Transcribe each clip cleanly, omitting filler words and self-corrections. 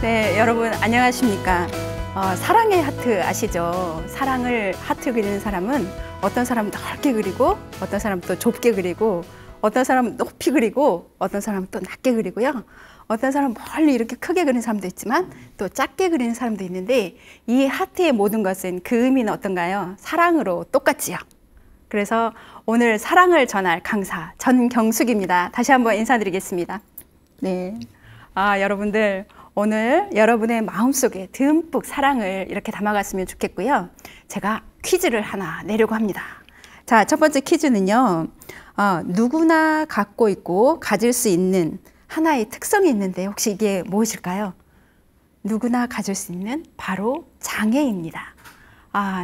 네, 여러분 안녕하십니까? 사랑의 하트 아시죠? 사랑을 하트 그리는 사람은 어떤 사람은 넓게 그리고 어떤 사람은 또 좁게 그리고 어떤 사람은 높이 그리고 어떤 사람은 또 낮게 그리고요. 어떤 사람은 멀리 이렇게 크게 그리는 사람도 있지만 또 작게 그리는 사람도 있는데 이 하트의 모든 것은 그 의미는 어떤가요? 사랑으로 똑같지요. 그래서 오늘 사랑을 전할 강사 전경숙입니다. 다시 한번 인사드리겠습니다. 네, 여러분들 오늘 여러분의 마음속에 듬뿍 사랑을 이렇게 담아갔으면 좋겠고요. 제가 퀴즈를 하나 내려고 합니다. 자, 첫 번째 퀴즈는요. 누구나 갖고 있고 가질 수 있는 하나의 특성이 있는데 혹시 이게 무엇일까요? 누구나 가질 수 있는 바로 장애입니다.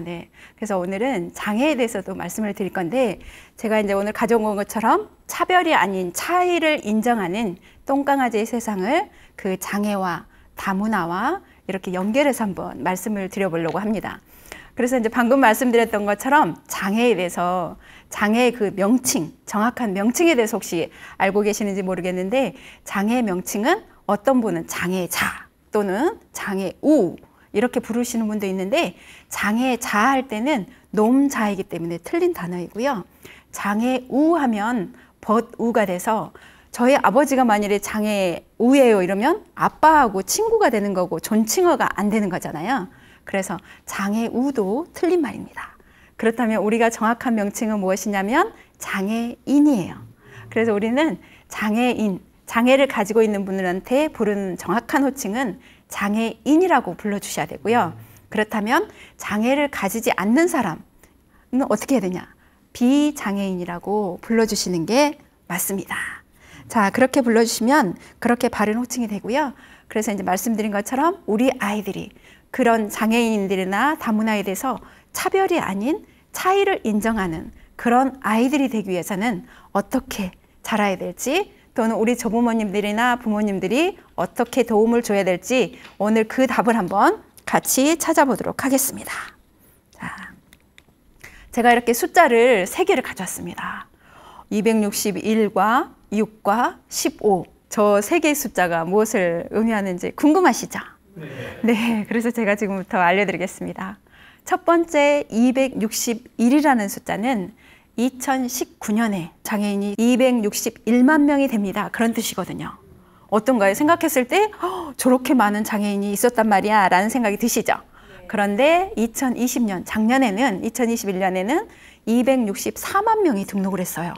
네. 그래서 오늘은 장애에 대해서도 말씀을 드릴 건데 제가 이제 오늘 가져온 것처럼 차별이 아닌 차이를 인정하는 똥강아지의 세상을 그 장애와 다문화와 이렇게 연결해서 한번 말씀을 드려보려고 합니다. 그래서 이제 방금 말씀드렸던 것처럼 장애에 대해서 장애의 그 명칭, 정확한 명칭에 대해서 혹시 알고 계시는지 모르겠는데 장애의 명칭은 어떤 분은 장애자 또는 장애우 이렇게 부르시는 분도 있는데 장애자 할 때는 놈자이기 때문에 틀린 단어이고요. 장애우 하면 벗우가 돼서 저희 아버지가 만일에 장애우예요 이러면 아빠하고 친구가 되는 거고 존칭어가 안 되는 거잖아요. 그래서 장애우도 틀린 말입니다. 그렇다면 우리가 정확한 명칭은 무엇이냐면 장애인이에요. 그래서 우리는 장애인, 장애를 가지고 있는 분들한테 부르는 정확한 호칭은 장애인이라고 불러주셔야 되고요. 그렇다면 장애를 가지지 않는 사람은 어떻게 해야 되냐? 비장애인이라고 불러주시는 게 맞습니다. 자, 그렇게 불러주시면 그렇게 바른 호칭이 되고요. 그래서 이제 말씀드린 것처럼 우리 아이들이 그런 장애인들이나 다문화에 대해서 차별이 아닌 차이를 인정하는 그런 아이들이 되기 위해서는 어떻게 자라야 될지 또는 우리 조부모님들이나 부모님들이 어떻게 도움을 줘야 될지 오늘 그 답을 한번 같이 찾아보도록 하겠습니다. 자, 제가 이렇게 숫자를 3개를 가져왔습니다. 261과 6과 15. 저 3개의 숫자가 무엇을 의미하는지 궁금하시죠? 네, 그래서 제가 지금부터 알려드리겠습니다. 첫 번째 261이라는 숫자는 2019년에 장애인이 261만 명이 됩니다. 그런 뜻이거든요. 어떤가요? 생각했을 때 저렇게 많은 장애인이 있었단 말이야 라는 생각이 드시죠? 그런데 2020년, 작년에는 2021년에는 264만 명이 등록을 했어요.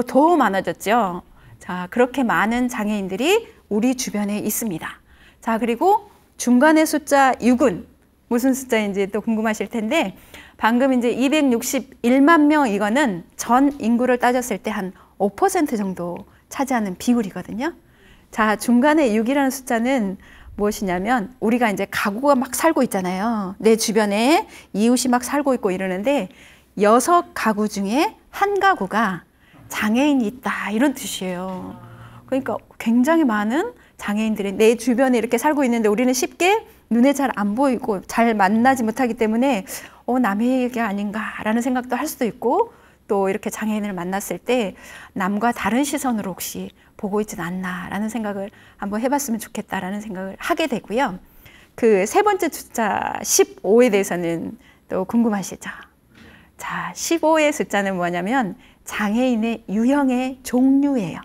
더 많아졌죠? 자, 그렇게 많은 장애인들이 우리 주변에 있습니다. 자, 그리고 중간의 숫자 6은 무슨 숫자인지 또 궁금하실 텐데 방금 이제 261만 명 이거는 전 인구를 따졌을 때 한 5% 정도 차지하는 비율이거든요. 자, 중간에 6이라는 숫자는 무엇이냐면 우리가 이제 가구가 막 살고 있잖아요. 내 주변에 이웃이 막 살고 있고 이러는데 6가구 중에 한 가구가 장애인이 있다 이런 뜻이에요. 그러니까 굉장히 많은 장애인들이 내 주변에 이렇게 살고 있는데 우리는 쉽게 눈에 잘 안 보이고 잘 만나지 못하기 때문에 남의 얘기 아닌가라는 생각도 할 수도 있고 또 이렇게 장애인을 만났을 때 남과 다른 시선으로 혹시 보고 있진 않나라는 생각을 한번 해봤으면 좋겠다라는 생각을 하게 되고요. 그 세 번째 숫자 15에 대해서는 또 궁금하시죠? 자, 15의 숫자는 뭐냐면 장애인의 유형의 종류예요.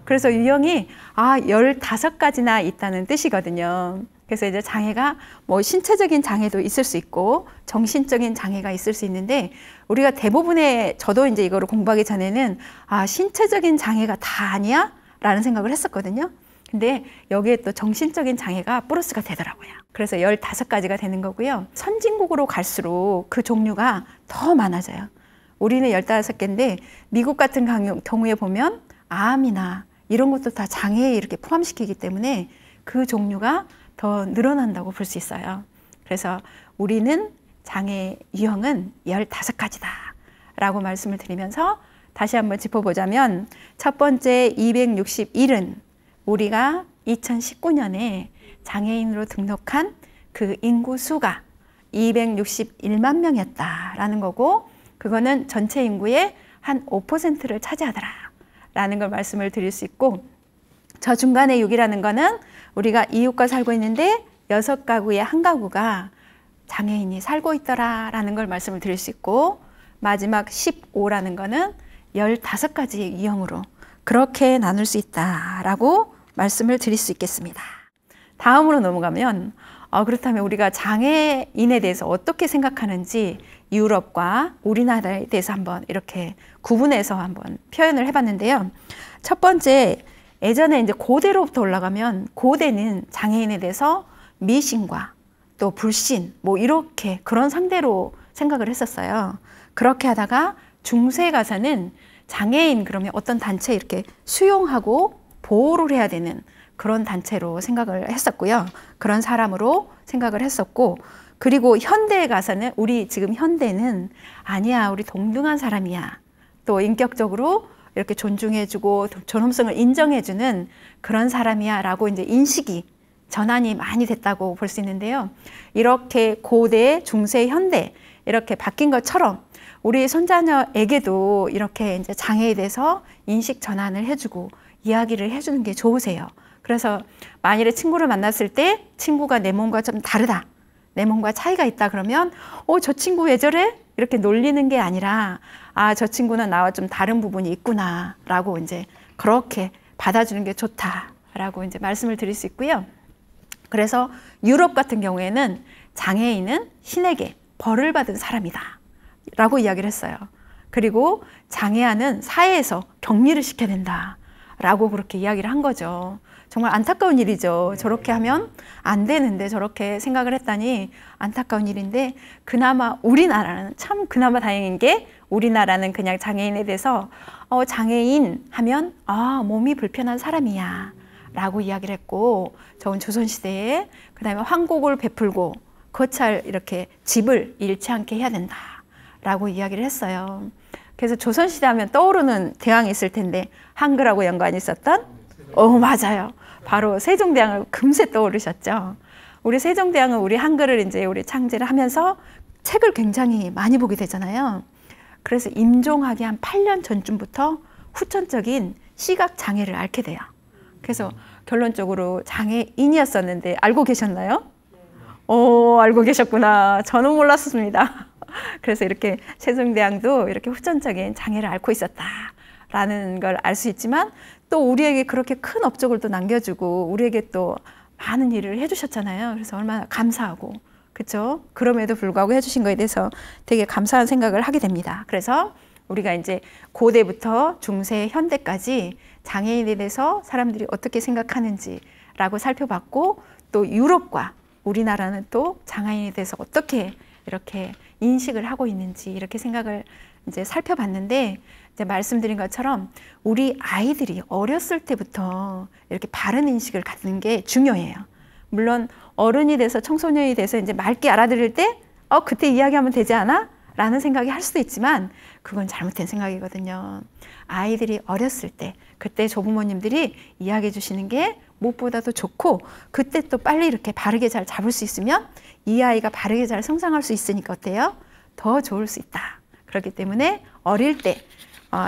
그래서 유형이 15가지나 있다는 뜻이거든요. 그래서 이제 장애가 뭐 신체적인 장애도 있을 수 있고 정신적인 장애가 있을 수 있는데 우리가 대부분의 저도 이제 이거를 공부하기 전에는 신체적인 장애가 다 아니야? 라는 생각을 했었거든요. 근데 여기에 또 정신적인 장애가 플러스가 되더라고요. 그래서 15가지가 되는 거고요. 선진국으로 갈수록 그 종류가 더 많아져요. 우리는 15개인데 미국 같은 경우에 보면 암이나 이런 것도 다 장애에 이렇게 포함시키기 때문에 그 종류가 더 늘어난다고 볼 수 있어요. 그래서 우리는 장애 유형은 15가지다 라고 말씀을 드리면서 다시 한번 짚어보자면 첫 번째 261은 우리가 2019년에 장애인으로 등록한 그 인구 수가 261만 명이었다라는 거고 그거는 전체 인구의 한 5%를 차지하더라 라는 걸 말씀을 드릴 수 있고 저 중간에 6이라는 거는 우리가 이웃과 살고 있는데 6가구의 한 가구가 장애인이 살고 있더라라는 걸 말씀을 드릴 수 있고, 마지막 15라는 거는 15가지의 유형으로 그렇게 나눌 수 있다라고 말씀을 드릴 수 있겠습니다. 다음으로 넘어가면 그렇다면 우리가 장애인에 대해서 어떻게 생각하는지 유럽과 우리나라에 대해서 한번 이렇게 구분해서 한번 표현을 해봤는데요. 첫 번째, 예전에 이제 고대로부터 올라가면 고대는 장애인에 대해서 미신과 또 불신 뭐 이렇게 그런 상대로 생각을 했었어요. 그렇게 하다가 중세에 가서는 장애인 그러면 어떤 단체 이렇게 수용하고 보호를 해야 되는 그런 단체로 생각을 했었고요. 그런 사람으로 생각을 했었고, 그리고 현대에 가서는 우리 지금 현대는 아니야, 우리 동등한 사람이야. 또 인격적으로 이렇게 존중해주고 존엄성을 인정해주는 그런 사람이야 라고 이제 인식이 전환이 많이 됐다고 볼 수 있는데요. 이렇게 고대, 중세, 현대 이렇게 바뀐 것처럼 우리 손자녀에게도 이렇게 이제 장애에 대해서 인식 전환을 해주고 이야기를 해주는 게 좋으세요. 그래서 만일에 친구를 만났을 때 친구가 내 몸과 좀 다르다, 내 몸과 차이가 있다 그러면 저 친구 왜 저래? 이렇게 놀리는 게 아니라 저 친구는 나와 좀 다른 부분이 있구나 라고 이제 그렇게 받아주는 게 좋다라고 이제 말씀을 드릴 수 있고요. 그래서 유럽 같은 경우에는 장애인은 신에게 벌을 받은 사람이다 라고 이야기를 했어요. 그리고 장애아는 사회에서 격리를 시켜야 된다 라고 그렇게 이야기를 한 거죠. 정말 안타까운 일이죠. 저렇게 하면 안 되는데 저렇게 생각을 했다니 안타까운 일인데, 그나마 우리나라는 참 그나마 다행인 게 우리나라는 그냥 장애인에 대해서 장애인 하면 몸이 불편한 사람이야 라고 이야기를 했고, 좋은 조선시대에 그 다음에 황곡을 베풀고 거찰 이렇게 집을 잃지 않게 해야 된다 라고 이야기를 했어요. 그래서 조선시대 하면 떠오르는 대왕이 있을 텐데 한글하고 연관이 있었던 맞아요. 바로 세종대왕을 금세 떠오르셨죠. 우리 세종대왕은 우리 한글을 이제 우리 창제를 하면서 책을 굉장히 많이 보게 되잖아요. 그래서 임종하기 한 8년 전쯤부터 후천적인 시각 장애를 앓게 돼요. 그래서 결론적으로 장애인이었었는데 알고 계셨나요? 알고 계셨구나. 저는 몰랐습니다. 그래서 이렇게 세종대왕도 이렇게 후천적인 장애를 앓고 있었다라는 걸 알 수 있지만, 또 우리에게 그렇게 큰 업적을 또 남겨주고 우리에게 또 많은 일을 해주셨잖아요. 그래서 얼마나 감사하고, 그렇죠? 그럼에도 불구하고 해주신 거에 대해서 되게 감사한 생각을 하게 됩니다. 그래서 우리가 이제 고대부터 중세, 현대까지 장애인에 대해서 사람들이 어떻게 생각하는지라고 살펴봤고, 또 유럽과 우리나라는 또 장애인에 대해서 어떻게 이렇게 인식을 하고 있는지 이렇게 생각을 이제 살펴봤는데, 이제 말씀드린 것처럼 우리 아이들이 어렸을 때부터 이렇게 바른 인식을 갖는 게 중요해요. 물론 어른이 돼서 청소년이 돼서 이제 맑게 알아들을 때 그때 이야기하면 되지 않아? 라는 생각이 할 수도 있지만 그건 잘못된 생각이거든요. 아이들이 어렸을 때 그때 조부모님들이 이야기해 주시는 게 무엇보다도 좋고, 그때 또 빨리 이렇게 바르게 잘 잡을 수 있으면 이 아이가 바르게 잘 성장할 수 있으니까 어때요? 더 좋을 수 있다. 그렇기 때문에 어릴 때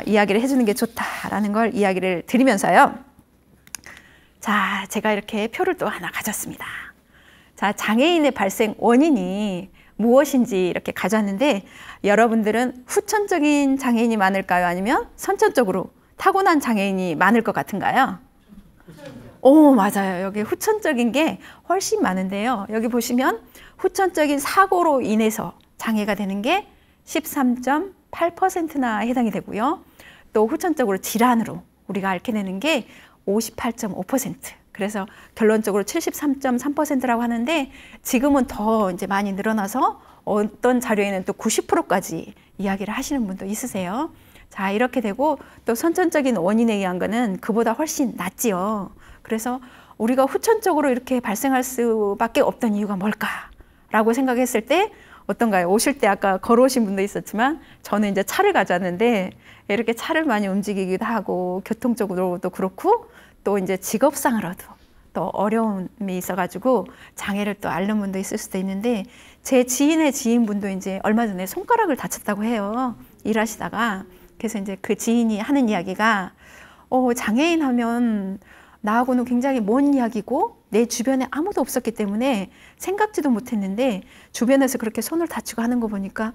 이야기를 해주는 게 좋다라는 걸 이야기를 드리면서요. 자, 제가 이렇게 표를 또 하나 가졌습니다. 자, 장애인의 발생 원인이 무엇인지 이렇게 가져왔는데, 여러분들은 후천적인 장애인이 많을까요? 아니면 선천적으로 타고난 장애인이 많을 것 같은가요? 맞아요. 여기 후천적인 게 훨씬 많은데요. 여기 보시면 후천적인 사고로 인해서 장애가 되는 게 13.8%나 해당이 되고요. 또 후천적으로 질환으로 우리가 앓게 되는 게 58.5%. 그래서 결론적으로 73.3%라고 하는데, 지금은 더 이제 많이 늘어나서 어떤 자료에는 또 90%까지 이야기를 하시는 분도 있으세요. 자, 이렇게 되고 또 선천적인 원인에 의한 거는 그보다 훨씬 낫지요. 그래서 우리가 후천적으로 이렇게 발생할 수밖에 없던 이유가 뭘까라고 생각했을 때 어떤가요? 오실 때 아까 걸어오신 분도 있었지만 저는 이제 차를 가져왔는데, 이렇게 차를 많이 움직이기도 하고 교통적으로도 그렇고 또 이제 직업상으로도 또 어려움이 있어가지고 장애를 또 앓는 분도 있을 수도 있는데, 제 지인의 지인분도 이제 얼마 전에 손가락을 다쳤다고 해요. 일하시다가. 그래서 이제 그 지인이 하는 이야기가 장애인 하면 나하고는 굉장히 먼 이야기고 내 주변에 아무도 없었기 때문에 생각지도 못했는데 주변에서 그렇게 손을 다치고 하는 거 보니까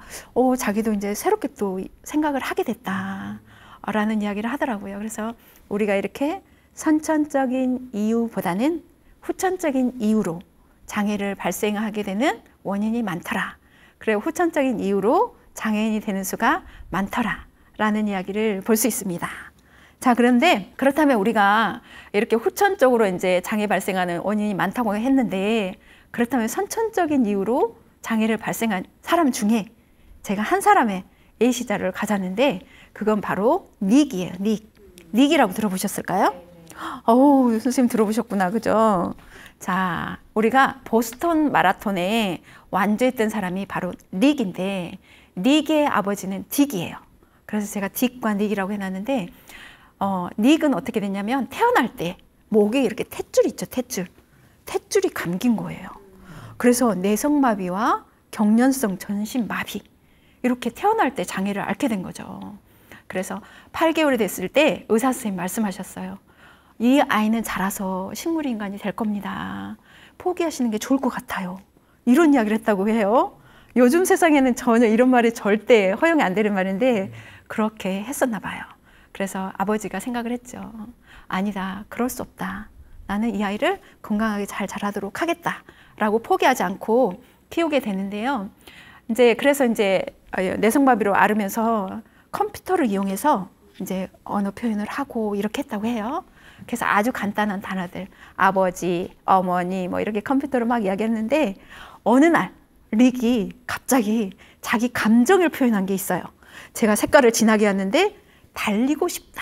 자기도 이제 새롭게 또 생각을 하게 됐다라는 이야기를 하더라고요. 그래서 우리가 이렇게 선천적인 이유보다는 후천적인 이유로 장애를 발생하게 되는 원인이 많더라. 그리고 후천적인 이유로 장애인이 되는 수가 많더라 라는 이야기를 볼 수 있습니다. 자, 그런데 그렇다면 우리가 이렇게 후천적으로 이제 장애 발생하는 원인이 많다고 했는데, 그렇다면 선천적인 이유로 장애를 발생한 사람 중에 제가 한 사람의 예시자를 가졌는데, 그건 바로 닉이에요. 닉이라고 들어보셨을까요? 어우, 선생님 들어보셨구나. 그죠? 자, 우리가 보스턴 마라톤에 완주했던 사람이 바로 닉인데, 닉의 아버지는 딕이에요. 그래서 제가 딕과 닉이라고 해놨는데, 닉은 어떻게 됐냐면 태어날 때 목에 이렇게 탯줄 있죠, 탯줄이 감긴 거예요. 그래서 내성마비와 경련성 전신마비, 이렇게 태어날 때 장애를 앓게 된 거죠. 그래서 8개월이 됐을 때 의사 선생님 말씀하셨어요. 이 아이는 자라서 식물인간이 될 겁니다. 포기하시는 게 좋을 것 같아요. 이런 이야기를 했다고 해요. 요즘 세상에는 전혀 이런 말이 절대 허용이 안 되는 말인데 그렇게 했었나 봐요. 그래서 아버지가 생각을 했죠. 아니다, 그럴 수 없다. 나는 이 아이를 건강하게 잘 자라도록 하겠다 라고 포기하지 않고 키우게 되는데요. 그래서 내성마비로 앓으면서 컴퓨터를 이용해서 이제 언어 표현을 하고 이렇게 했다고 해요. 그래서 아주 간단한 단어들, 아버지, 어머니 뭐 이렇게 컴퓨터로 막 이야기했는데, 어느 날 릭이 갑자기 자기 감정을 표현한 게 있어요. 제가 색깔을 진하게 했는데 달리고 싶다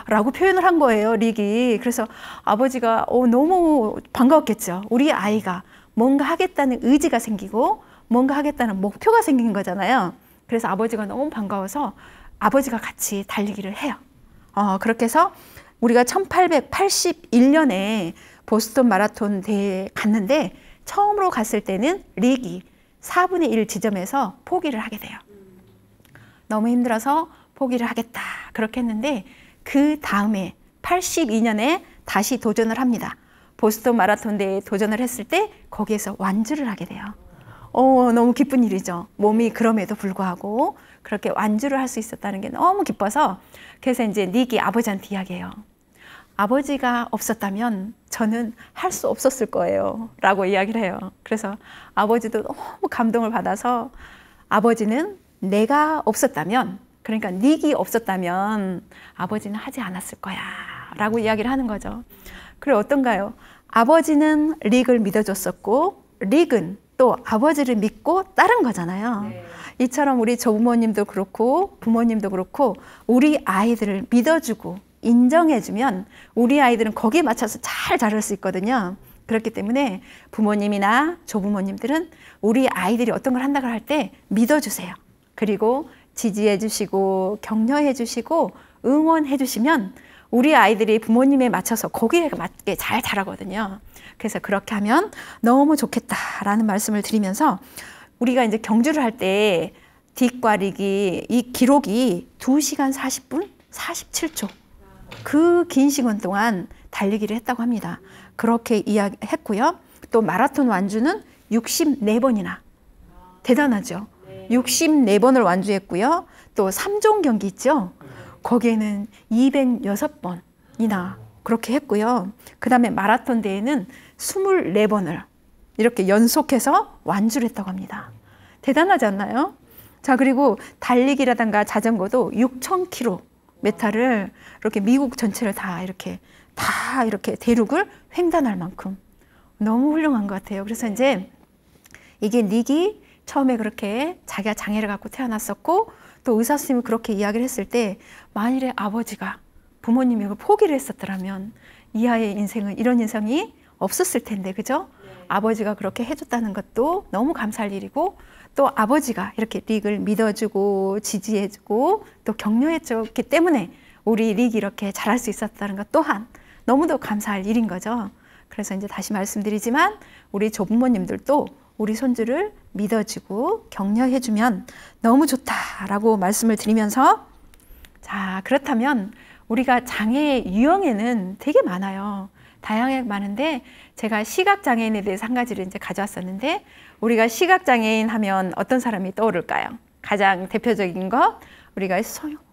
라고 표현을 한 거예요, 릭이. 그래서 아버지가 너무 반가웠겠죠. 우리 아이가 뭔가 하겠다는 의지가 생기고 뭔가 하겠다는 목표가 생긴 거잖아요. 그래서 아버지가 너무 반가워서 아버지가 같이 달리기를 해요. 그렇게 해서 우리가 1881년에 보스턴 마라톤 대회에 갔는데, 처음으로 갔을 때는 릭이 4분의 1 지점에서 포기를 하게 돼요. 너무 힘들어서 포기를 하겠다 그렇게 했는데, 그 다음에 82년에 다시 도전을 합니다. 보스턴 마라톤 대회에 도전을 했을 때 거기에서 완주를 하게 돼요. 너무 기쁜 일이죠. 몸이 그럼에도 불구하고 그렇게 완주를 할 수 있었다는 게 너무 기뻐서, 그래서 이제 닉이 아버지한테 이야기해요. 아버지가 없었다면 저는 할 수 없었을 거예요 라고 이야기를 해요. 그래서 아버지도 너무 감동을 받아서, 아버지는 내가 없었다면, 그러니까 닉이 없었다면 아버지는 하지 않았을 거야 라고 이야기를 하는 거죠. 그리고 어떤가요? 아버지는 릭을 믿어줬었고 릭은 또 아버지를 믿고 따른 거잖아요. 네. 이처럼 우리 조부모님도 그렇고 부모님도 그렇고 우리 아이들을 믿어주고 인정해주면 우리 아이들은 거기에 맞춰서 잘 자랄 수 있거든요. 그렇기 때문에 부모님이나 조부모님들은 우리 아이들이 어떤 걸 한다고 할 때 믿어주세요. 그리고 지지해 주시고 격려해 주시고 응원해 주시면 우리 아이들이 부모님에 맞춰서 거기에 맞게 잘 자라거든요. 그래서 그렇게 하면 너무 좋겠다라는 말씀을 드리면서, 우리가 이제 경주를 할 때 딕과 릭이 이 기록이 2시간 40분 47초 그 긴 시간 동안 달리기를 했다고 합니다. 그렇게 이야기했고요. 또 마라톤 완주는 64번이나, 대단하죠. 64번을 완주했고요. 또 3종 경기 있죠. 거기에는 206번이나 그렇게 했고요. 그 다음에 마라톤 대회는 24번을 이렇게 연속해서 완주를 했다고 합니다. 대단하지 않나요? 자, 그리고 달리기라든가 자전거도 6,000km를 이렇게 미국 전체를 다 이렇게 대륙을 횡단할 만큼 너무 훌륭한 것 같아요. 그래서 이제 이게 닉이 처음에 그렇게 자기가 장애를 갖고 태어났었고, 또 의사 선생님이 그렇게 이야기를 했을 때, 만일에 아버지가 부모님이 이걸 포기를 했었더라면 이 아이의 인생은 이런 인생이 없었을 텐데, 그죠? 네. 아버지가 그렇게 해줬다는 것도 너무 감사할 일이고, 또 아버지가 이렇게 릭을 믿어주고 지지해주고 또 격려해줬기 때문에 우리 릭이 이렇게 잘할 수 있었다는 것 또한 너무도 감사할 일인 거죠. 그래서 이제 다시 말씀드리지만 우리 조부모님들도 우리 손주를 믿어주고 격려해주면 너무 좋다라고 말씀을 드리면서, 자, 그렇다면 우리가 장애 유형에는 되게 많아요. 다양하게 많은데 제가 시각장애인에 대해서 한 가지를 이제 가져왔었는데 우리가 시각장애인 하면 어떤 사람이 떠오를까요? 가장 대표적인 것 우리가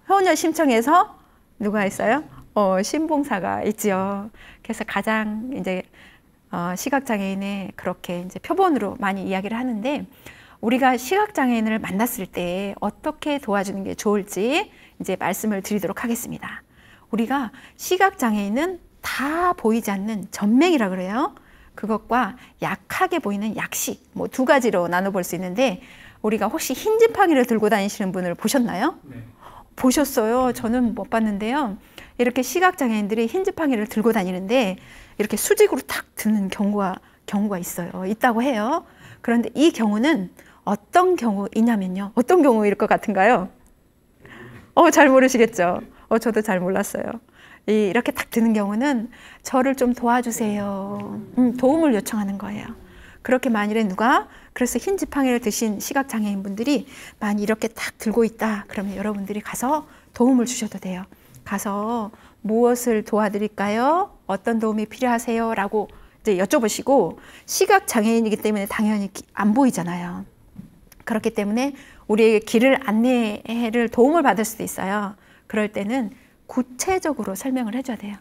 효녀 심청에서 누가 있어요? 신봉사가 있지요. 그래서 가장 이제 시각장애인의 그렇게 이제 표본으로 많이 이야기를 하는데 우리가 시각장애인을 만났을 때 어떻게 도와주는 게 좋을지 이제 말씀을 드리도록 하겠습니다. 우리가 시각장애인은 다 보이지 않는 전맹이라 그래요. 그것과 약하게 보이는 약시 뭐 두 가지로 나눠볼 수 있는데 우리가 혹시 흰 지팡이를 들고 다니시는 분을 보셨나요? 네. 보셨어요? 저는 못 봤는데요. 이렇게 시각장애인들이 흰 지팡이를 들고 다니는데 이렇게 수직으로 탁 드는 경우가 있어요. 있다고 해요. 그런데 이 경우는 어떤 경우이냐면요. 어떤 경우일 것 같은가요? 잘 모르시겠죠? 저도 잘 몰랐어요. 이렇게 딱 드는 경우는 저를 좀 도와주세요. 도움을 요청하는 거예요. 그렇게 만일에 그래서 흰 지팡이를 드신 시각장애인 분들이 많이 이렇게 딱 들고 있다. 그러면 여러분들이 가서 도움을 주셔도 돼요. 가서 무엇을 도와드릴까요? 어떤 도움이 필요하세요? 라고 이제 여쭤보시고 시각장애인이기 때문에 당연히 안 보이잖아요. 그렇기 때문에 우리에게 길을 안내를 도움을 받을 수도 있어요. 그럴 때는 구체적으로 설명을 해줘야 돼요.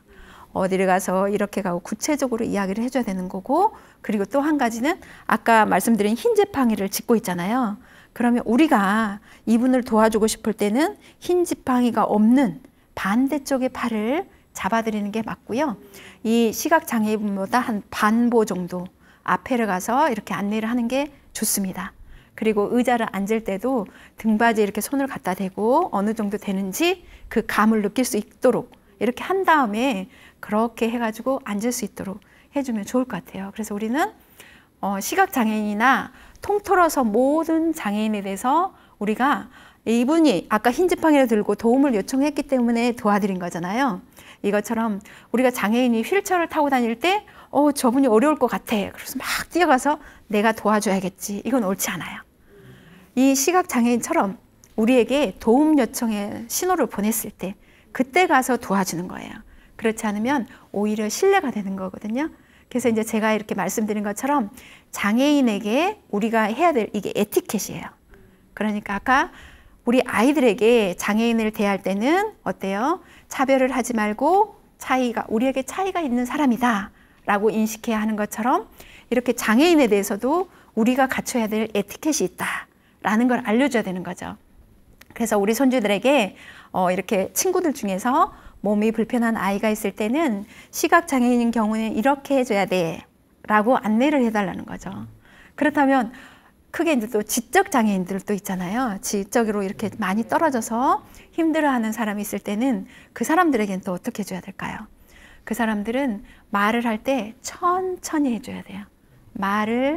어디를 가서 이렇게 가고 구체적으로 이야기를 해줘야 되는 거고 그리고 또 한 가지는 아까 말씀드린 흰 지팡이를 짚고 있잖아요. 그러면 우리가 이분을 도와주고 싶을 때는 흰 지팡이가 없는 반대쪽의 팔을 잡아드리는 게 맞고요. 이 시각장애인보다 한 반보 정도 앞에를 가서 이렇게 안내를 하는 게 좋습니다. 그리고 의자를 앉을 때도 등받이에 이렇게 손을 갖다 대고 어느 정도 되는지 그 감을 느낄 수 있도록 이렇게 한 다음에 그렇게 해가지고 앉을 수 있도록 해주면 좋을 것 같아요. 그래서 우리는 시각장애인이나 통틀어서 모든 장애인에 대해서 우리가 이분이 아까 흰 지팡이를 들고 도움을 요청했기 때문에 도와드린 거잖아요. 이것처럼 우리가 장애인이 휠체어를 타고 다닐 때 저분이 어려울 것 같아. 그래서 막 뛰어가서 내가 도와줘야겠지. 이건 옳지 않아요. 이 시각장애인처럼 우리에게 도움 요청의 신호를 보냈을 때 그때 가서 도와주는 거예요. 그렇지 않으면 오히려 신뢰가 되는 거거든요. 그래서 이제 제가 이렇게 말씀드린 것처럼 장애인에게 우리가 해야 될 이게 에티켓이에요. 그러니까 아까 우리 아이들에게 장애인을 대할 때는 어때요? 차별을 하지 말고 우리에게 차이가 있는 사람이다 라고 인식해야 하는 것처럼 이렇게 장애인에 대해서도 우리가 갖춰야 될 에티켓이 있다 라는 걸 알려줘야 되는 거죠. 그래서 우리 손주들에게 이렇게 친구들 중에서 몸이 불편한 아이가 있을 때는 시각장애인인 경우는 이렇게 해줘야 돼 라고 안내를 해달라는 거죠. 그렇다면 크게 이제 또 지적장애인들도 있잖아요. 지적으로 이렇게 많이 떨어져서 힘들어하는 사람이 있을 때는 그 사람들에게는 또 어떻게 해줘야 될까요? 그 사람들은 말을 할 때 천천히 해줘야 돼요.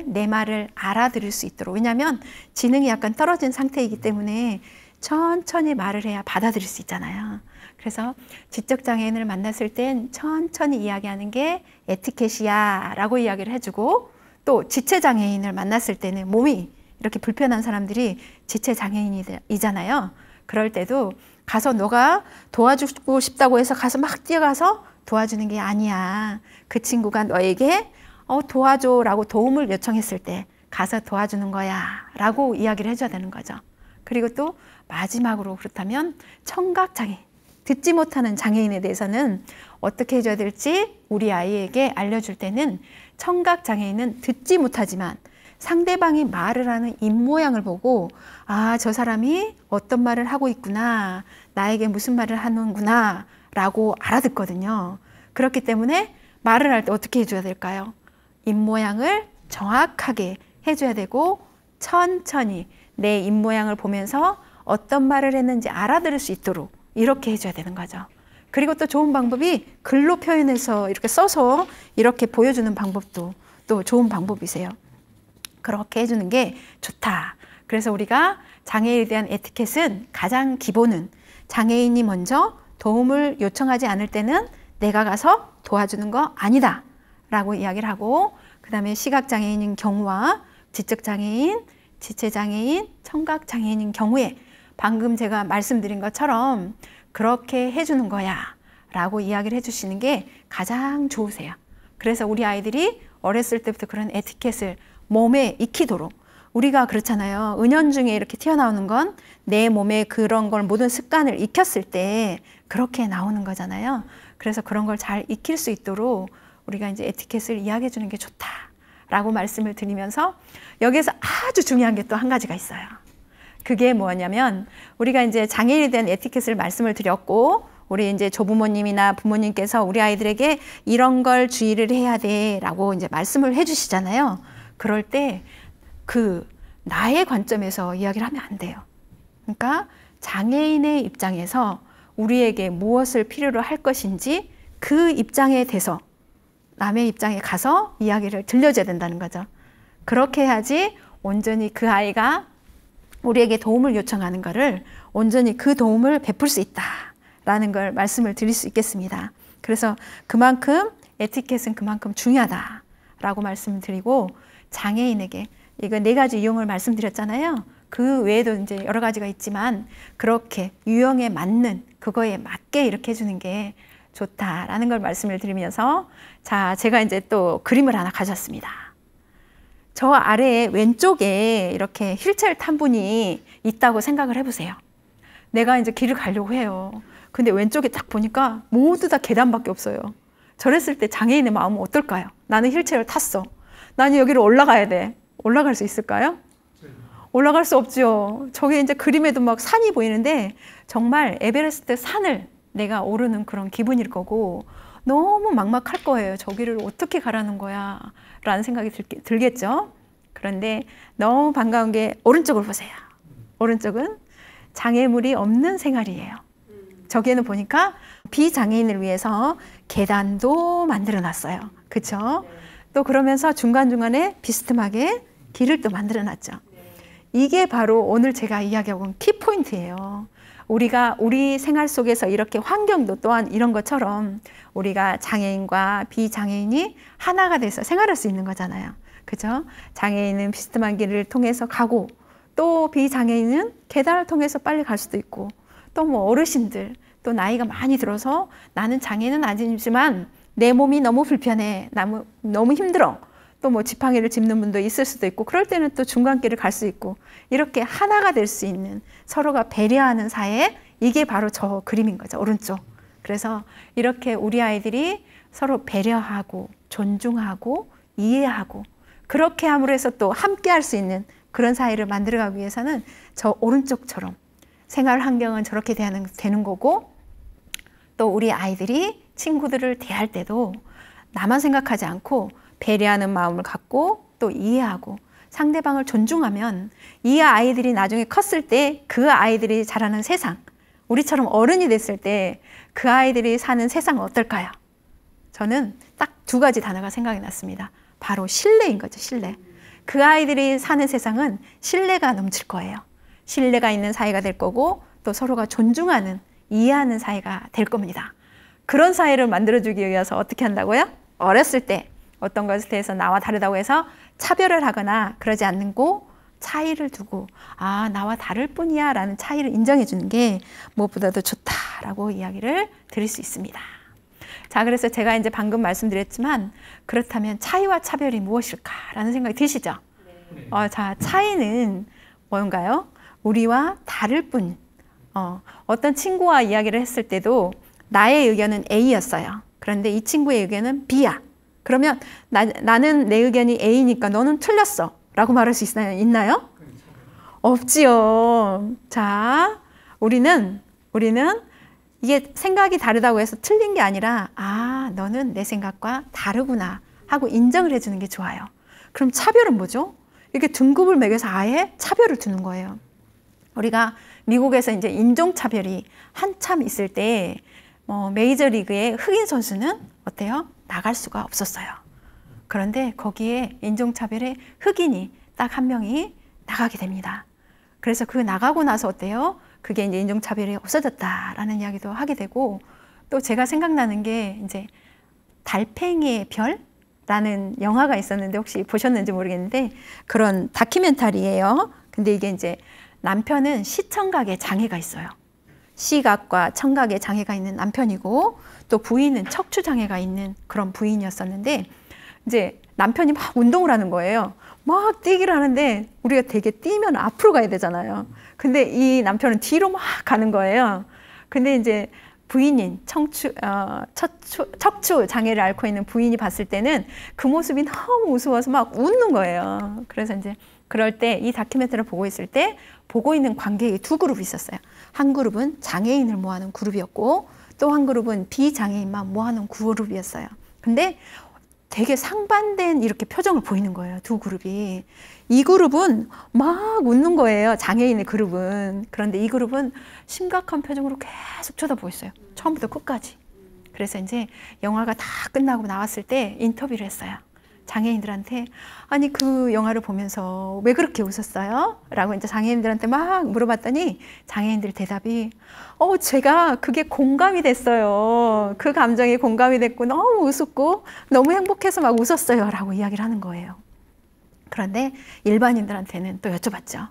내 말을 알아들을 수 있도록. 왜냐하면 지능이 약간 떨어진 상태이기 때문에 천천히 말을 해야 받아들일 수 있잖아요. 그래서 지적장애인을 만났을 땐 천천히 이야기하는 게 에티켓이야 라고 이야기를 해주고 또 지체장애인을 만났을 때는 몸이 이렇게 불편한 사람들이 지체장애인이잖아요. 그럴 때도 가서 너가 도와주고 싶다고 해서 가서 막 뛰어가서 도와주는 게 아니야. 그 친구가 너에게 도와줘 라고 도움을 요청했을 때 가서 도와주는 거야 라고 이야기를 해줘야 되는 거죠. 그리고 또 마지막으로 그렇다면 청각장애인, 듣지 못하는 장애인에 대해서는 어떻게 해줘야 될지 우리 아이에게 알려줄 때는 청각장애인은 듣지 못하지만 상대방이 말을 하는 입모양을 보고 저 사람이 어떤 말을 하고 있구나, 나에게 무슨 말을 하는구나 라고 알아듣거든요. 그렇기 때문에 말을 할 때 어떻게 해줘야 될까요? 입모양을 정확하게 해줘야 되고 천천히 내 입모양을 보면서 어떤 말을 했는지 알아들을 수 있도록 이렇게 해줘야 되는 거죠. 그리고 또 좋은 방법이 글로 표현해서 이렇게 써서 이렇게 보여주는 방법도 또 좋은 방법이세요. 그렇게 해주는 게 좋다. 그래서 우리가 장애인에 대한 에티켓은 가장 기본은 장애인이 먼저 도움을 요청하지 않을 때는 내가 가서 도와주는 거 아니다 라고 이야기를 하고 그 다음에 시각장애인인 경우와 지적장애인, 지체장애인, 청각장애인인 경우에 방금 제가 말씀드린 것처럼 그렇게 해주는 거야 라고 이야기를 해주시는 게 가장 좋으세요. 그래서 우리 아이들이 어렸을 때부터 그런 에티켓을 몸에 익히도록, 우리가 그렇잖아요. 은연중에 이렇게 튀어나오는 건 내 몸에 그런 걸 모든 습관을 익혔을 때 그렇게 나오는 거잖아요. 그래서 그런 걸 잘 익힐 수 있도록 우리가 이제 에티켓을 이야기해 주는 게 좋다라고 말씀을 드리면서, 여기에서 아주 중요한 게 또 한 가지가 있어요. 그게 뭐냐면, 우리가 이제 장애인에 대한 에티켓을 말씀을 드렸고, 우리 이제 조부모님이나 부모님께서 우리 아이들에게 이런 걸 주의를 해야 돼라고 이제 말씀을 해주시잖아요. 그럴 때 나의 관점에서 이야기를 하면 안 돼요. 그러니까 장애인의 입장에서 우리에게 무엇을 필요로 할 것인지 그 입장에 대해서 남의 입장에 가서 이야기를 들려줘야 된다는 거죠. 그렇게 해야지 온전히 그 아이가 우리에게 도움을 요청하는 것을 온전히 그 도움을 베풀 수 있다라는 걸 말씀을 드릴 수 있겠습니다. 그래서 그만큼 에티켓은 그만큼 중요하다라고 말씀을 드리고, 장애인에게 이거 4가지 유형을 말씀드렸잖아요. 그 외에도 이제 여러 가지가 있지만 그렇게 유형에 맞는, 그거에 맞게 이렇게 해주는 게 좋다라는 걸 말씀을 드리면서, 자, 제가 이제 또 그림을 하나 가져왔습니다. 저 아래에 왼쪽에 이렇게 휠체어를 탄 분이 있다고 생각을 해보세요. 내가 이제 길을 가려고 해요. 근데 왼쪽에 딱 보니까 모두 다 계단밖에 없어요. 저랬을 때 장애인의 마음은 어떨까요? 나는 휠체어를 탔어. 나는 여기를 올라가야 돼. 올라갈 수 있을까요? 올라갈 수 없죠. 저게 이제 그림에도 막 산이 보이는데 정말 에베레스트 산을 내가 오르는 그런 기분일 거고, 너무 막막할 거예요. 저기를 어떻게 가라는 거야 라는 생각이 들겠죠. 그런데 너무 반가운 게 오른쪽을 보세요. 오른쪽은 장애물이 없는 생활이에요. 저기에는 보니까 비장애인을 위해서 계단도 만들어 놨어요. 그렇죠? 또 그러면서 중간중간에 비스듬하게 길을 또 만들어 놨죠. 이게 바로 오늘 제가 이야기하고 온 키포인트예요. 우리가 우리 생활 속에서 이렇게 환경도 또한 이런 것처럼 우리가 장애인과 비장애인이 하나가 돼서 생활할 수 있는 거잖아요. 그죠? 장애인은 비스듬한 길을 통해서 가고, 또 비장애인은 계단을 통해서 빨리 갈 수도 있고, 또 뭐 어르신들, 또 나이가 많이 들어서 나는 장애는 아니지만 내 몸이 너무 불편해, 너무 힘들어, 또 뭐 지팡이를 짚는 분도 있을 수도 있고, 그럴 때는 또 중간길을 갈 수 있고, 이렇게 하나가 될 수 있는, 서로가 배려하는 사회, 이게 바로 저 그림인 거죠. 오른쪽. 그래서 이렇게 우리 아이들이 서로 배려하고 존중하고 이해하고 그렇게 함으로 해서 또 함께 할 수 있는 그런 사회를 만들어가기 위해서는 저 오른쪽처럼 생활 환경은 저렇게 되는 거고, 또 우리 아이들이 친구들을 대할 때도 나만 생각하지 않고 배려하는 마음을 갖고 또 이해하고 상대방을 존중하면 이 아이들이 나중에 컸을 때 그 아이들이 자라는 세상, 우리처럼 어른이 됐을 때 그 아이들이 사는 세상은 어떨까요? 저는 딱 2가지 단어가 생각이 났습니다. 바로 신뢰인 거죠. 신뢰. 그 아이들이 사는 세상은 신뢰가 넘칠 거예요. 신뢰가 있는 사회가 될 거고, 또 서로가 존중하는, 이해하는 사회가 될 겁니다. 그런 사회를 만들어주기 위해서 어떻게 한다고요? 어렸을 때 어떤 것에 대해서 나와 다르다고 해서 차별을 하거나 그러지 않고 차이를 두고, 아, 나와 다를 뿐이야 라는 차이를 인정해 주는 게 무엇보다도 좋다라고 이야기를 드릴 수 있습니다. 자, 그래서 제가 이제 방금 말씀드렸지만, 그렇다면 차이와 차별이 무엇일까라는 생각이 드시죠? 네. 자, 차이는 뭔가요? 우리와 다를 뿐. 어떤 친구와 이야기를 했을 때도 나의 의견은 A였어요. 그런데 이 친구의 의견은 B야. 그러면 나는 내 의견이 A니까 너는 틀렸어 라고 말할 수 있나요? 없지요. 자, 우리는 이게 생각이 다르다고 해서 틀린 게 아니라, 아, 너는 내 생각과 다르구나 하고 인정을 해주는 게 좋아요. 그럼 차별은 뭐죠? 이렇게 등급을 매겨서 아예 차별을 두는 거예요. 우리가 미국에서 이제 인종차별이 한참 있을 때 메이저리그의 흑인 선수는 어때요? 나갈 수가 없었어요. 그런데 거기에 인종차별에 흑인이 딱 한 명이 나가게 됩니다. 그래서 그 나가고 나서 어때요? 그게 이제 인종차별이 없어졌다라는 이야기도 하게 되고, 또 제가 생각나는 게 이제 달팽이의 별라는 영화가 있었는데 혹시 보셨는지 모르겠는데, 그런 다큐멘터리예요. 근데 이게 이제 남편은 시청각에 장애가 있어요. 시각과 청각에 장애가 있는 남편이고 또 부인은 척추 장애가 있는 그런 부인이었었는데 이제 남편이 막 운동을 하는 거예요. 막 뛰기를 하는데 우리가 되게 뛰면 앞으로 가야 되잖아요. 근데 이 남편은 뒤로 막 가는 거예요. 근데 이제 부인인 척추 장애를 앓고 있는 부인이 봤을 때는 그 모습이 너무 우스워서 막 웃는 거예요. 그래서 이제 그럴 때 이 다큐멘터리를 보고 있을 때 보고 있는 관객이 두 그룹이 있었어요. 한 그룹은 장애인을 모아놓은 그룹이었고 또 한 그룹은 비장애인만 모아놓은 그룹이었어요. 근데 되게 상반된 이렇게 표정을 보이는 거예요. 두 그룹이. 이 그룹은 막 웃는 거예요. 장애인의 그룹은. 그런데 이 그룹은 심각한 표정으로 계속 쳐다보고 있어요. 처음부터 끝까지. 그래서 이제 영화가 다 끝나고 나왔을 때 인터뷰를 했어요. 장애인들한테 아니 그 영화를 보면서 왜 그렇게 웃었어요? 라고 이제 장애인들한테 막 물어봤더니 장애인들 대답이 제가 그게 공감이 됐어요. 그 감정이 공감이 됐고 너무 우습고 너무 행복해서 막 웃었어요. 라고 이야기를 하는 거예요. 그런데 일반인들한테는 또 여쭤봤죠.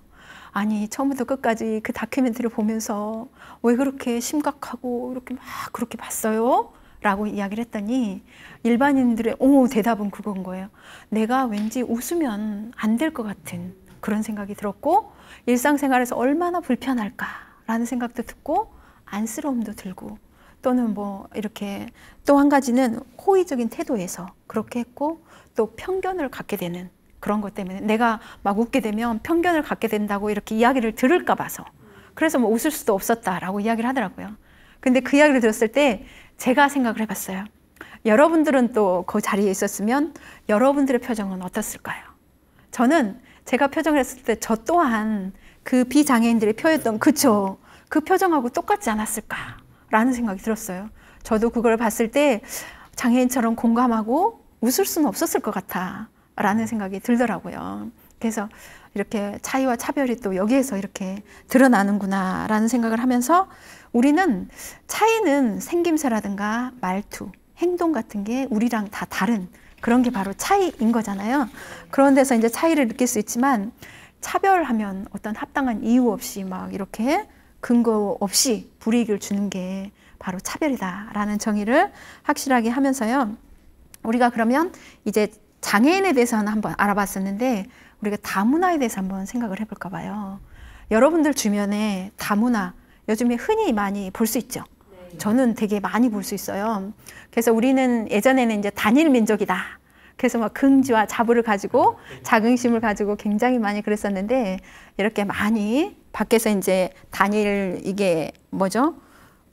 아니 처음부터 끝까지 그 다큐멘터리를 보면서 왜 그렇게 심각하고 이렇게 막 그렇게 봤어요? 라고 이야기를 했더니 일반인들의 대답은 그건 거예요. 내가 왠지 웃으면 안 될 것 같은 그런 생각이 들었고 일상생활에서 얼마나 불편할까라는 생각도 듣고 안쓰러움도 들고 또는 뭐 이렇게 또 한 가지는 호의적인 태도에서 그렇게 했고 또 편견을 갖게 되는 그런 것 때문에 내가 막 웃게 되면 편견을 갖게 된다고 이렇게 이야기를 들을까 봐서 그래서 뭐 웃을 수도 없었다라고 이야기를 하더라고요. 근데 그 이야기를 들었을 때 제가 생각을 해봤어요. 여러분들은 또 그 자리에 있었으면 여러분들의 표정은 어떻을까요? 저는 제가 표정을 했을 때 저 또한 그 비장애인들이 표했던 그 표정하고 똑같지 않았을까라는 생각이 들었어요. 저도 그걸 봤을 때 장애인처럼 공감하고 웃을 수는 없었을 것 같아 라는 생각이 들더라고요. 그래서 이렇게 차이와 차별이 또 여기에서 이렇게 드러나는구나 라는 생각을 하면서 우리는 차이는 생김새라든가 말투, 행동 같은 게 우리랑 다 다른 그런 게 바로 차이인 거잖아요. 그런 데서 이제 차이를 느낄 수 있지만 차별하면 어떤 합당한 이유 없이 막 이렇게 근거 없이 불이익을 주는 게 바로 차별이다라는 정의를 확실하게 하면서요. 우리가 그러면 이제 장애인에 대해서는 한번 알아봤었는데 우리가 다문화에 대해서 한번 생각을 해볼까 봐요. 여러분들 주변에 다문화 요즘에 흔히 많이 볼 수 있죠. 저는 되게 많이 볼 수 있어요. 그래서 우리는 예전에는 이제 단일 민족이다. 그래서 막 긍지와 자부를 가지고 자긍심을 가지고 굉장히 많이 그랬었는데 이렇게 많이 밖에서 이제 단일 이게 뭐죠?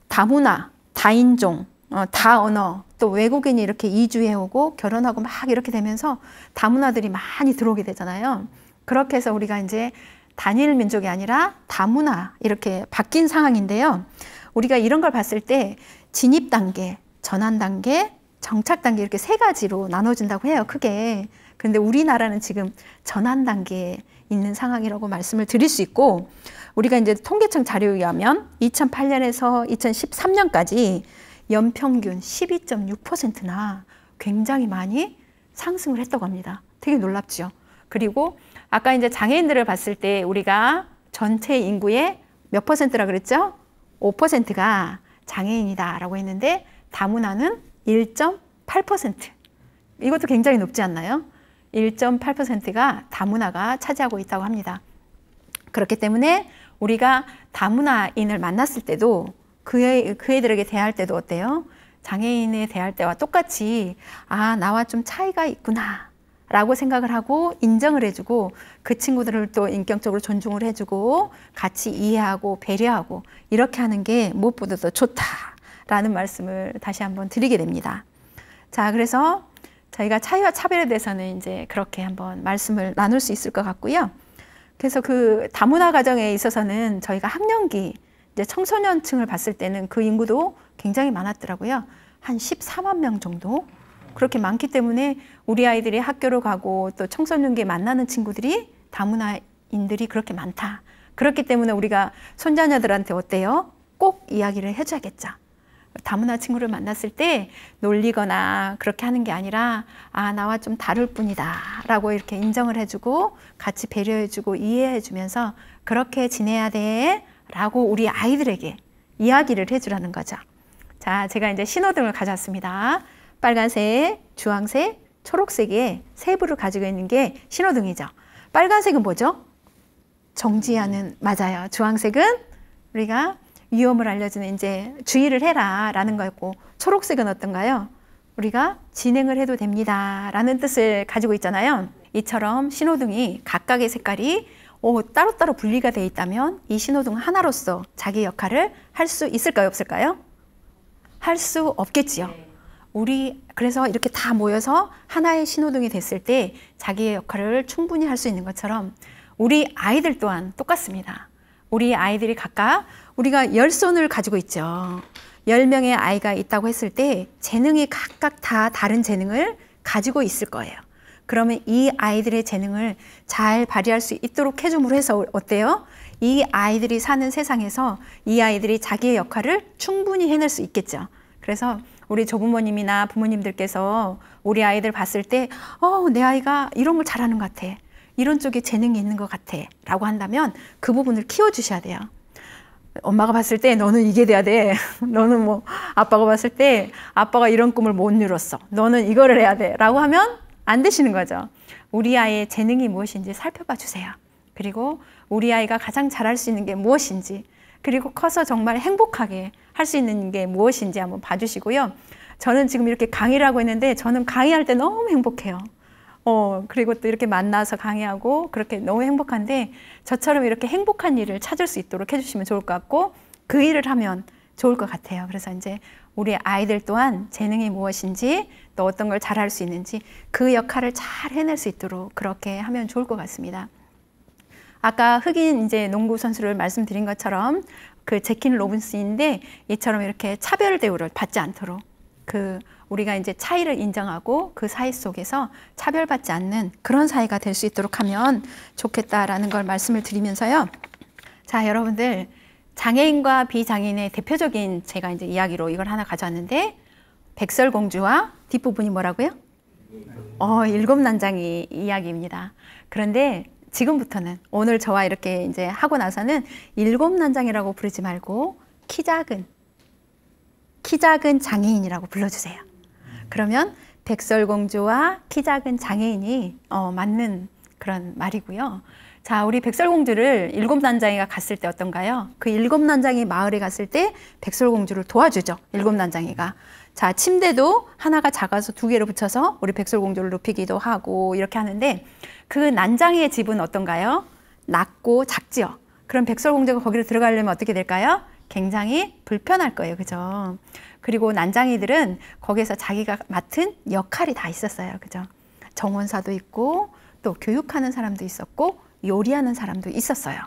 다문화, 다인종, 다언어 또 외국인이 이렇게 이주해 오고 결혼하고 막 이렇게 되면서 다문화들이 많이 들어오게 되잖아요. 그렇게 해서 우리가 이제 단일 민족이 아니라 다문화 이렇게 바뀐 상황인데요. 우리가 이런 걸 봤을 때 진입 단계, 전환 단계, 정착 단계 이렇게 세 가지로 나눠진다고 해요. 크게. 근데 우리나라는 지금 전환 단계에 있는 상황이라고 말씀을 드릴 수 있고 우리가 이제 통계청 자료에 의하면 2008년에서 2013년까지 연평균 12.6%나 굉장히 많이 상승을 했다고 합니다. 되게 놀랍죠. 그리고 아까 이제 장애인들을 봤을 때 우리가 전체 인구의 몇 퍼센트라 그랬죠? 5%가 장애인이다라고 했는데 다문화는 1.8%. 이것도 굉장히 높지 않나요? 1.8%가 다문화가 차지하고 있다고 합니다. 그렇기 때문에 우리가 다문화인을 만났을 때도 그 애들에게 대할 때도 어때요? 장애인에 대할 때와 똑같이 나와 좀 차이가 있구나 라고 생각을 하고 인정을 해주고 그 친구들을 또 인격적으로 존중을 해주고 같이 이해하고 배려하고 이렇게 하는 게 무엇보다도 좋다라는 말씀을 다시 한번 드리게 됩니다. 자, 그래서 저희가 차이와 차별에 대해서는 이제 그렇게 한번 말씀을 나눌 수 있을 것 같고요. 그래서 그 다문화 가정에 있어서는 저희가 학령기 이제 청소년층을 봤을 때는 그 인구도 굉장히 많았더라고요. 한 14만 명 정도. 그렇게 많기 때문에 우리 아이들이 학교를 가고 또 청소년기에 만나는 친구들이 다문화인들이 그렇게 많다. 그렇기 때문에 우리가 손자녀들한테 어때요? 꼭 이야기를 해줘야겠죠. 다문화 친구를 만났을 때 놀리거나 그렇게 하는 게 아니라 나와 좀 다를 뿐이다 라고 이렇게 인정을 해주고 같이 배려해주고 이해해주면서 그렇게 지내야 돼 라고 우리 아이들에게 이야기를 해주라는 거죠. 자, 제가 이제 신호등을 가져왔습니다. 빨간색, 주황색, 초록색의 세 불을 가지고 있는 게 신호등이죠. 빨간색은 뭐죠? 정지하는, 맞아요. 주황색은 우리가 위험을 알려주는 이제 주의를 해라 라는 거였고, 초록색은 어떤가요? 우리가 진행을 해도 됩니다 라는 뜻을 가지고 있잖아요. 이처럼 신호등이 각각의 색깔이 따로따로 분리가 되어 있다면 이 신호등 하나로서 자기 역할을 할 수 있을까요? 없을까요? 할 수 없겠지요. 그래서 이렇게 다 모여서 하나의 신호등이 됐을 때 자기의 역할을 충분히 할 수 있는 것처럼 우리 아이들 또한 똑같습니다. 우리 아이들이 각각 우리가 10손을 가지고 있죠. 10명의 아이가 있다고 했을 때 재능이 각각 다 다른 재능을 가지고 있을 거예요. 그러면 이 아이들의 재능을 잘 발휘할 수 있도록 해줌으로 해서 어때요? 이 아이들이 사는 세상에서 이 아이들이 자기의 역할을 충분히 해낼 수 있겠죠. 그래서 우리 조부모님이나 부모님들께서 우리 아이들 봤을 때 내 아이가 이런 걸 잘하는 것 같아. 이런 쪽에 재능이 있는 것 같아 라고 한다면 그 부분을 키워주셔야 돼요. 엄마가 봤을 때 너는 이게 돼야 돼. 너는 뭐 아빠가 봤을 때 아빠가 이런 꿈을 못 이뤘어. 너는 이거를 해야 돼 라고 하면 안 되시는 거죠. 우리 아이의 재능이 무엇인지 살펴봐 주세요. 그리고 우리 아이가 가장 잘할 수 있는 게 무엇인지, 그리고 커서 정말 행복하게 할 수 있는 게 무엇인지 한번 봐주시고요. 저는 지금 이렇게 강의를 하고 있는데 저는 강의할 때 너무 행복해요. 그리고 또 이렇게 만나서 강의하고 그렇게 너무 행복한데 저처럼 이렇게 행복한 일을 찾을 수 있도록 해주시면 좋을 것 같고 그 일을 하면 좋을 것 같아요. 그래서 이제 우리 아이들 또한 재능이 무엇인지 또 어떤 걸 잘할 수 있는지 그 역할을 잘 해낼 수 있도록 그렇게 하면 좋을 것 같습니다. 아까 흑인 이제 농구 선수를 말씀드린 것처럼 그 제킨 로빈슨인데 이처럼 이렇게 차별 대우를 받지 않도록 우리가 이제 차이를 인정하고 그 사이 속에서 차별받지 않는 그런 사이가 될 수 있도록 하면 좋겠다라는 걸 말씀을 드리면서요. 자, 여러분들 장애인과 비장애인의 대표적인 제가 이제 이야기로 이걸 하나 가져왔는데 백설공주와 뒷부분이 뭐라고요? 일곱 난장이 이야기입니다. 그런데 지금부터는 오늘 저와 이렇게 이제 하고 나서는 일곱 난장이라고 부르지 말고 키 작은 장애인이라고 불러주세요. 그러면 백설공주와 키 작은 장애인이 맞는 그런 말이고요. 자, 우리 백설공주를 일곱 난장이가 갔을 때 어떤가요? 그 일곱 난장이 마을에 갔을 때 백설공주를 도와주죠. 일곱 난장이가. 자, 침대도 하나가 작아서 두 개를 붙여서 우리 백설공주를 눕히기도 하고 이렇게 하는데 그 난장이의 집은 어떤가요? 낮고 작지요. 그럼 백설공주가 거기를 들어가려면 어떻게 될까요? 굉장히 불편할 거예요. 그죠? 그리고 난장이들은 거기에서 자기가 맡은 역할이 다 있었어요. 그죠? 정원사도 있고 또 교육하는 사람도 있었고 요리하는 사람도 있었어요.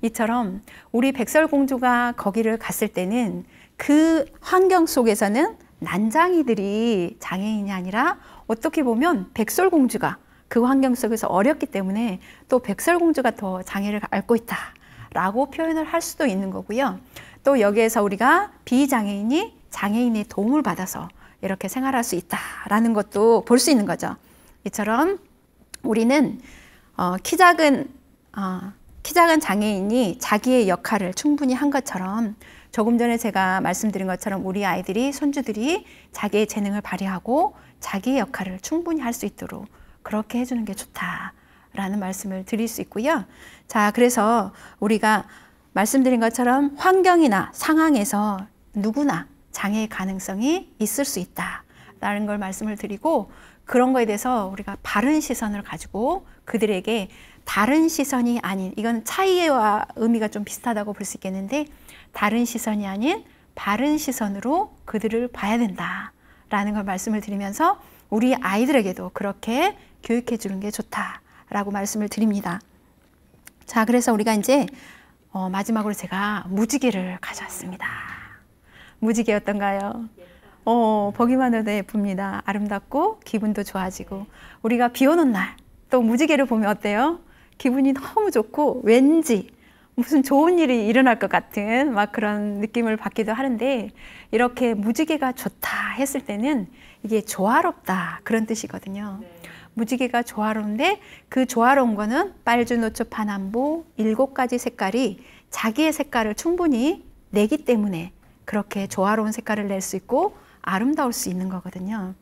이처럼 우리 백설공주가 거기를 갔을 때는 그 환경 속에서는 난장이들이 장애인이 아니라 어떻게 보면 백설공주가 그 환경 속에서 어렸기 때문에 또 백설공주가 더 장애를 앓고 있다라고 표현을 할 수도 있는 거고요. 또 여기에서 우리가 비장애인이 장애인의 도움을 받아서 이렇게 생활할 수 있다라는 것도 볼 수 있는 거죠. 이처럼 우리는 키 작은 장애인이 자기의 역할을 충분히 한 것처럼 조금 전에 제가 말씀드린 것처럼 우리 아이들이, 손주들이 자기의 재능을 발휘하고 자기의 역할을 충분히 할 수 있도록 그렇게 해주는 게 좋다라는 말씀을 드릴 수 있고요. 자, 그래서 우리가 말씀드린 것처럼 환경이나 상황에서 누구나 장애의 가능성이 있을 수 있다라는 걸 말씀을 드리고 그런 거에 대해서 우리가 바른 시선을 가지고 그들에게 다른 시선이 아닌, 이건 차이와 의미가 좀 비슷하다고 볼 수 있겠는데 다른 시선이 아닌 바른 시선으로 그들을 봐야 된다라는 걸 말씀을 드리면서 우리 아이들에게도 그렇게 교육해 주는 게 좋다라고 말씀을 드립니다. 자, 그래서 우리가 이제 마지막으로 제가 무지개를 가져왔습니다. 무지개 어떤가요? 보기만 해도 예쁩니다. 아름답고 기분도 좋아지고 우리가 비 오는 날 또 무지개를 보면 어때요? 기분이 너무 좋고 왠지 무슨 좋은 일이 일어날 것 같은 막 그런 느낌을 받기도 하는데 이렇게 무지개가 좋다 했을 때는 이게 조화롭다 그런 뜻이거든요. 무지개가 조화로운데 그 조화로운 거는 빨주, 노초, 파남보 7가지 색깔이 자기의 색깔을 충분히 내기 때문에 그렇게 조화로운 색깔을 낼 수 있고 아름다울 수 있는 거거든요.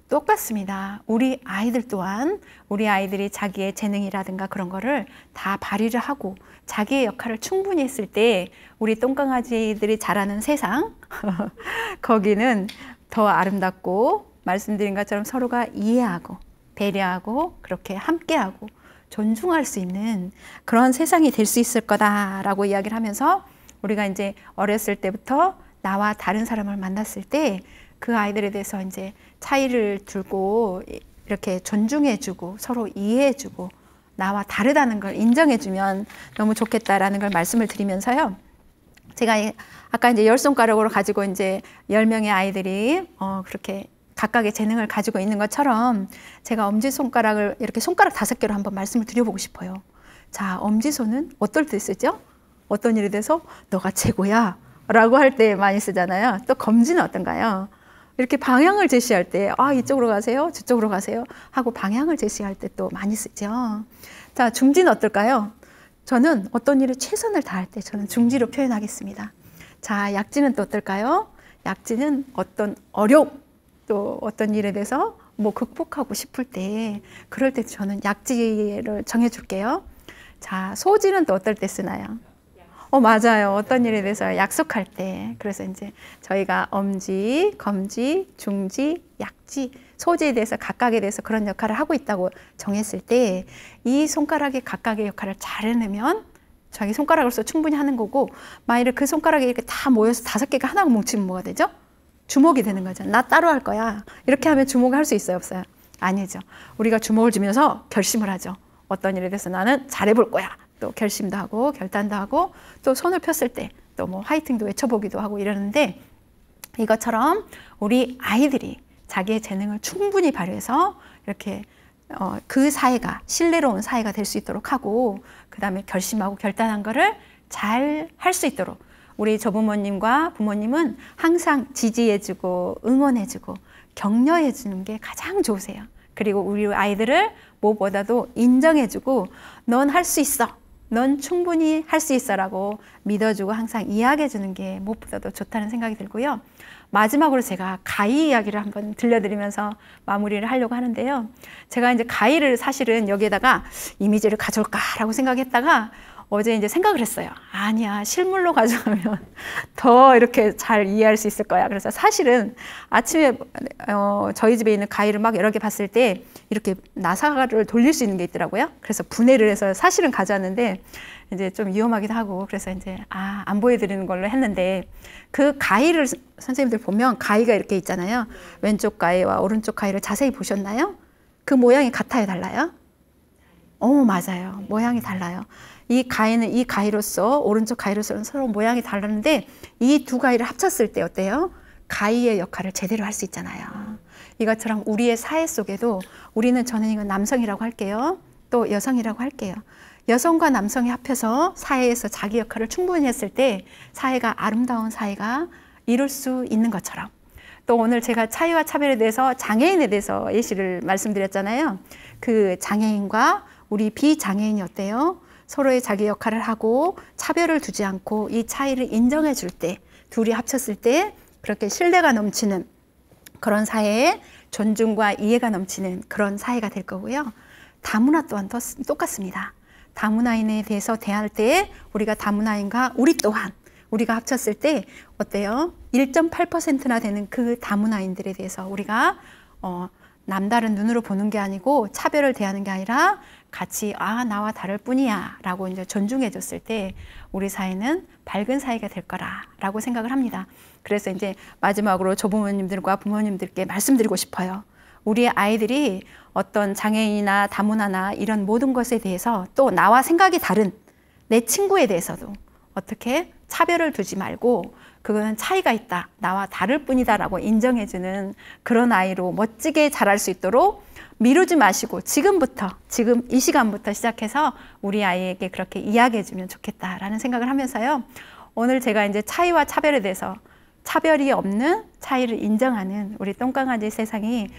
똑같습니다. 우리 아이들 또한 우리 아이들이 자기의 재능이라든가 그런 거를 다 발휘를 하고 자기의 역할을 충분히 했을 때 우리 똥강아지들이 자라는 세상 거기는 더 아름답고 말씀드린 것처럼 서로가 이해하고 배려하고 그렇게 함께하고 존중할 수 있는 그런 세상이 될 수 있을 거다라고 이야기를 하면서 우리가 이제 어렸을 때부터 나와 다른 사람을 만났을 때 그 아이들에 대해서 이제 차이를 두고 이렇게 존중해주고 서로 이해해주고 나와 다르다는 걸 인정해주면 너무 좋겠다라는 걸 말씀을 드리면서요. 제가 아까 이제 10손가락으로 가지고 이제 10명의 아이들이 그렇게 각각의 재능을 가지고 있는 것처럼 제가 엄지손가락을 이렇게 손가락 5개로 한번 말씀을 드려보고 싶어요. 자, 엄지손은 어떨 때 쓰죠? 어떤 일에 대해서 너가 최고야 라고 할 때 많이 쓰잖아요. 또 검지는 어떤가요? 이렇게 방향을 제시할 때 이쪽으로 가세요, 저쪽으로 가세요 하고 방향을 제시할 때 또 많이 쓰죠. 자, 중지는 어떨까요? 저는 어떤 일에 최선을 다할 때 저는 중지로 표현하겠습니다. 자, 약지는 또 어떨까요? 약지는 어떤 어려움, 또 어떤 일에 대해서 뭐 극복하고 싶을 때 그럴 때 저는 약지를 정해줄게요. 자, 소지는 또 어떨 때 쓰나요? 맞아요. 어떤 일에 대해서 약속할 때. 그래서 이제 저희가 엄지, 검지, 중지, 약지, 소지에 대해서 각각에 대해서 그런 역할을 하고 있다고 정했을 때 이 손가락이 각각의 역할을 잘 해내면 자기 손가락으로서 충분히 하는 거고, 만일에 그 손가락이 이렇게 다 모여서 5개가 하나가 뭉치면 뭐가 되죠? 주먹이 되는 거죠. 나 따로 할 거야. 이렇게 하면 주목을 할 수 있어요, 없어요? 아니죠. 우리가 주먹을 쥐면서 결심을 하죠. 어떤 일에 대해서 나는 잘해볼 거야. 또 결심도 하고 결단도 하고 또 손을 폈을 때 또 뭐 화이팅도 외쳐보기도 하고 이러는데, 이것처럼 우리 아이들이 자기의 재능을 충분히 발휘해서 이렇게 그 사회가 신뢰로운 사회가 될 수 있도록 하고, 그 다음에 결심하고 결단한 거를 잘 할 수 있도록 우리 조부모님과 부모님은 항상 지지해주고 응원해주고 격려해주는 게 가장 좋으세요. 그리고 우리 아이들을 무엇보다도 인정해주고 넌 할 수 있어, 넌 충분히 할 수 있어 라고 믿어주고 항상 이야기해주는 게 무엇보다도 좋다는 생각이 들고요. 마지막으로 제가 가위 이야기를 한번 들려드리면서 마무리를 하려고 하는데요. 제가 이제 가위를 사실은 여기에다가 이미지를 가져올까라고 생각했다가 어제 이제 생각을 했어요. 아니야, 실물로 가져가면 더 이렇게 잘 이해할 수 있을 거야. 그래서 사실은 아침에 저희 집에 있는 가위를 막 여러 개 봤을 때 이렇게 나사를 돌릴 수 있는 게 있더라고요. 그래서 분해를 해서 사실은 가져왔는데 이제 좀 위험하기도 하고, 그래서 이제 안 보여드리는 걸로 했는데, 그 가위를 선생님들 보면 가위가 이렇게 있잖아요. 왼쪽 가위와 오른쪽 가위를 자세히 보셨나요? 그 모양이 같아요, 달라요? 맞아요. 모양이 달라요. 이 가위는 이 가위로서, 오른쪽 가위로서는 서로 모양이 다른데 이 두 가위를 합쳤을 때 어때요? 가위의 역할을 제대로 할 수 있잖아요. 이것처럼 우리의 사회 속에도 저는 이건 남성이라고 할게요. 또 여성이라고 할게요. 여성과 남성이 합해서 사회에서 자기 역할을 충분히 했을 때 사회가 아름다운 사회가 이룰 수 있는 것처럼, 또 오늘 제가 차이와 차별에 대해서 장애인에 대해서 예시를 말씀드렸잖아요. 그 장애인과 우리 비장애인이 어때요? 서로의 자기 역할을 하고 차별을 두지 않고 이 차이를 인정해 줄 때, 둘이 합쳤을 때 그렇게 신뢰가 넘치는 그런 사회에 존중과 이해가 넘치는 그런 사회가 될 거고요. 다문화 또한 똑같습니다. 다문화인에 대해서 대할 때 우리가 다문화인과 우리 또한 우리가 합쳤을 때 어때요? 1.8%나 되는 그 다문화인들에 대해서 우리가 남다른 눈으로 보는 게 아니고 차별을 대하는 게 아니라 같이 나와 다를 뿐이야 라고 이제 존중해 줬을 때 우리 사회는 밝은 사회가 될 거라고 생각을 합니다. 그래서 이제 마지막으로 조부모님들과 부모님들께 말씀드리고 싶어요. 우리 아이들이 어떤 장애인이나 다문화나 이런 모든 것에 대해서, 또 나와 생각이 다른 내 친구에 대해서도 어떻게 차별을 두지 말고 그거는 차이가 있다, 나와 다를 뿐이다 라고 인정해주는 그런 아이로 멋지게 자랄 수 있도록 미루지 마시고 지금 이 시간부터 시작해서 우리 아이에게 그렇게 이야기해주면 좋겠다라는 생각을 하면서요. 오늘 제가 이제 차이와 차별에 대해서 차별이 없는 차이를 인정하는 우리 똥강아지 세상이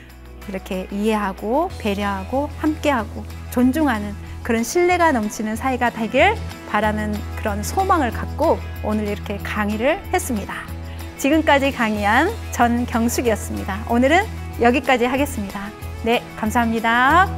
이렇게 이해하고 배려하고 함께하고 존중하는 그런 신뢰가 넘치는 사이가 되길 바라는 그런 소망을 갖고 오늘 이렇게 강의를 했습니다. 지금까지 강의한 전경숙이었습니다. 오늘은 여기까지 하겠습니다. 네, 감사합니다.